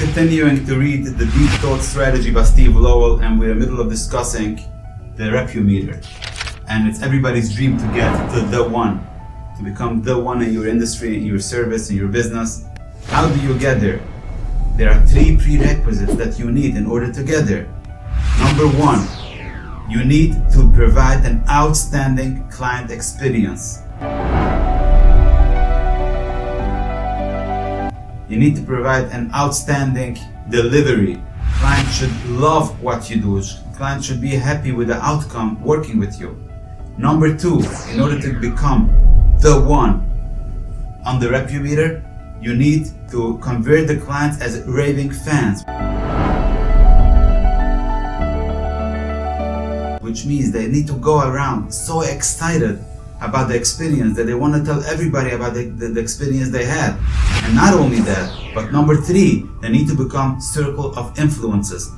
continuing to read The Deep Thought Strategy by Steve Lowell, and we're in the middle of discussing the Repumeter. And it's everybody's dream to get to the one, to become the one in your industry, in your service, in your business. How do you get there? There are 3 prerequisites that you need in order to get there. Number 1, you need to provide an outstanding client experience. You need to provide an outstanding delivery. Client should love what you do. Client should be happy with the outcome working with you. Number 2, in order to become the one on the Repumeter, you need to convert the clients as raving fans. Which means they need to go around so excited about the experience that they want to tell everybody about the experience they had. And not only that, but number 3, they need to become circle of influences.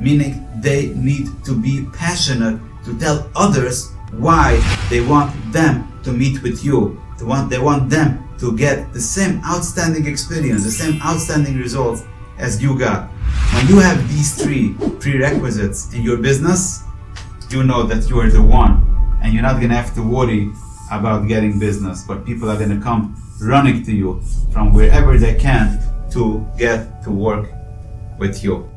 Meaning they need to be passionate to tell others why they want them to meet with you. They want them to get the same outstanding experience, the same outstanding results as you got. When you have these 3 prerequisites in your business, you know that you are the one, and you're not gonna have to worry about getting business, but people are gonna come running to you from wherever they can to get to work with you.